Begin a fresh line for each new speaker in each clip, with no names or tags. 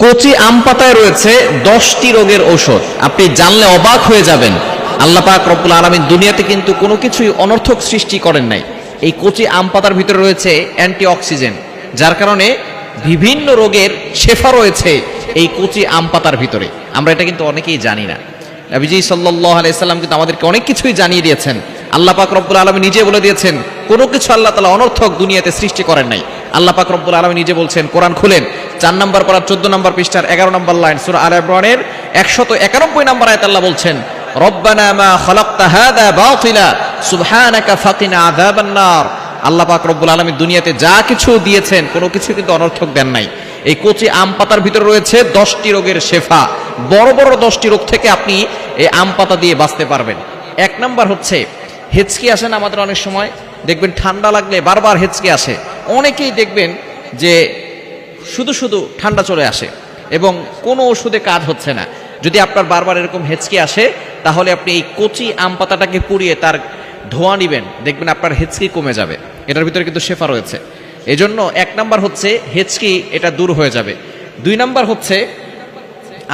কচি আম পাতায় রয়েছে 10টি রোগের ঔষধ। আপনি জানলে অবাক হয়ে যাবেন। আল্লাহ পাক রব্বুল আলামিন দুনিয়াতে কিন্তু কোনো কিছুই অনর্থক সৃষ্টি করেন নাই। এই কচি আম পাতার ভিতরে রয়েছে অ্যান্টিঅক্সিডেন্ট, যার কারণে বিভিন্ন রোগের শেফা রয়েছে এই কচি আম পাতার ভিতরে। আমরা এটা কিন্তু অনেকেই জানি না। নবীজি সাল্লাল্লাহু আলাইহি সাল্লাম কিন্তু আমাদেরকে অনেক কিছুই জানিয়ে দিয়েছেন। আল্লাহ পাক রব্বুল আলামিন নিজে বলে দিয়েছেন, কোনো কিছু আল্লাহ তাআলা অনর্থক দুনিয়াতে সৃষ্টি করেন নাই। আল্লাহ পাক রব্বুল আলামিন নিজে বলছেন, কোরআন খুলেন 4 নম্বর পারা 14 নম্বর পৃষ্ঠার 11 নম্বর লাইন, সূরা আলে ইমরানের 191 নম্বর আয়াতে আল্লাহ বলছেন, রব্বানা মা খালাকতা হাযা বাতিলা সুবহানাকা ফাকিনা আযাবান নার। আল্লাহ পাক রব্বুল আলামিন দুনিয়াতে যা কিছু দিয়েছেন কোনো কিছু কিন্তু অনর্থক দেন নাই। এই কচি আম পাতার ভিতরে রয়েছে 10টি রোগের শেফা। বড় বড় 10টি রোগ থেকে আপনি এই আম পাতা দিয়ে বাঁচতে পারবেন। 1 নাম্বার হচ্ছে হেঁচকি আসে না আমাদের অনেক সময়, দেখবেন ঠান্ডা লাগলে বারবার হেঁচকি আসে। অনেকেই দেখবেন যে শুধু শুধু ঠান্ডা চলে আসে এবং কোনো ওষুধে কাজ হচ্ছে না। যদি আপনার বারবার এরকম হেঁচকি আসে, তাহলে আপনি এই কচি আম পাতাটাকে পুড়িয়ে তার ধোঁয়া নিবেন, দেখবেন আপনার হেঁচকি কমে যাবে। এটার ভিতরে কিন্তু শেফা রয়েছে। এই জন্য 1 নাম্বার হচ্ছে হেঁচকি, এটা দূর হয়ে যাবে। 2 নাম্বার হচ্ছে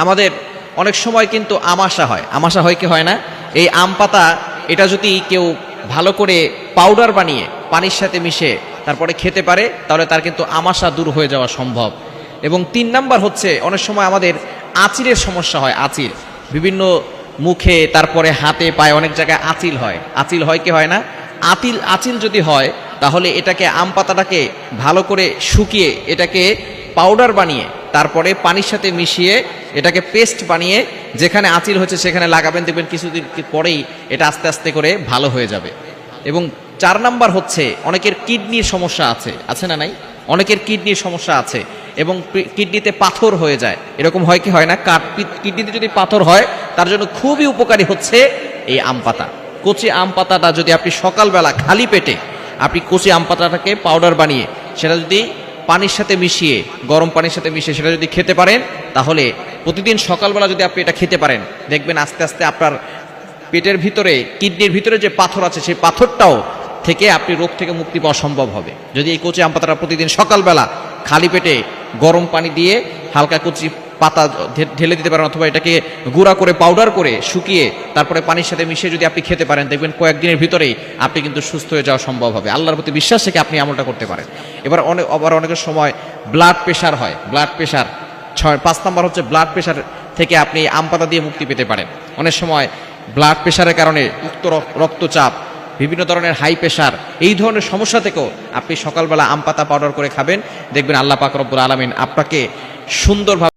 আমাদের অনেক সময় কিন্তু আমাশা হয়। আমাশা হয় কি হয় না? এই আম পাতা এটা যদি কেউ ভালো করে পাউডার বানিয়ে পানির সাথে মিশে তারপরে খেতে পারে, তাহলে তার কিন্তু আমাশা দূর হয়ে যাওয়া সম্ভব। এবং 3 নাম্বার হচ্ছে অনেক সময় আমাদের আঁচিলের সমস্যা হয়। আঁচিল বিভিন্ন মুখে, তারপরে হাতে পায়ে অনেক জায়গায় আঁচিল হয়। আঁচিল হয় কি হয় না? আঁচিল যদি হয়, তাহলে এটাকে আম পাতাটাকে ভালো করে শুকিয়ে এটাকে পাউডার বানিয়ে তারপরে পানির সাথে মিশিয়ে এটাকে পেস্ট বানিয়ে যেখানে আঁচিল হচ্ছে সেখানে লাগাবেন, দেখবেন কিছুদিন পরেই এটা আস্তে আস্তে করে ভালো হয়ে যাবে। এবং 4 নাম্বার হচ্ছে অনেকের কিডনির সমস্যা আছে না নাই? অনেকের কিডনির সমস্যা আছে এবং কিডনিতে পাথর হয়ে যায়। এরকম হয় কি হয় না? কিডনিতে যদি পাথর হয়, তার জন্য খুবই উপকারী হচ্ছে এই আম পাতা। কচি আম পাতাটা যদি আপনি সকালবেলা খালি পেটে আপনি কচি আম পাতাটাকে পাউডার বানিয়ে সেটা যদি পানির সাথে মিশিয়ে, গরম পানির সাথে মিশিয়ে সেটা যদি খেতে পারেন, তাহলে প্রতিদিন সকালবেলা যদি আপনি এটা খেতে পারেন, দেখবেন আস্তে আস্তে আপনার পেটের ভিতরে, কিডনির ভিতরে যে পাথর আছে সেই পাথরটাও থেকে আপনি রোগ থেকে মুক্তি পাওয়া সম্ভব হবে। যদি এই কচি আম পাতাটা প্রতিদিন সকালবেলা খালি পেটে গরম পানি দিয়ে হালকা কচি পাতা ঢেলে দিতে পারেন, অথবা এটাকে গুঁড়া করে পাউডার করে শুকিয়ে তারপরে পানির সাথে মিশিয়ে যদি আপনি খেতে পারেন, দেখবেন কয়েকদিনের ভিতরেই আপনি কিন্তু সুস্থ হয়ে যাওয়া সম্ভব হবে। আল্লাহর প্রতি বিশ্বাস থেকে আপনি আমলটা করতে পারেন। আবার অনেকের সময় ব্লাড প্রেশার হয়। ব্লাড প্রেশার 5 নাম্বার হচ্ছে ব্লাড প্রেশার থেকে আপনি আম পাতা দিয়ে মুক্তি পেতে পারেন। অনেক সময় ব্লাড প্রেশারের কারণে উচ্চ রক্তচাপ, বিভিন্ন ধরনের হাই প্রেশার, এই ধরনের সমস্যা থেকেও আপনি সকালবেলা আম পাতা পাউডার করে খাবেন, দেখবেন আল্লাহ পাক রব্বুল আলামিন আপনাকে সুন্দরভাবে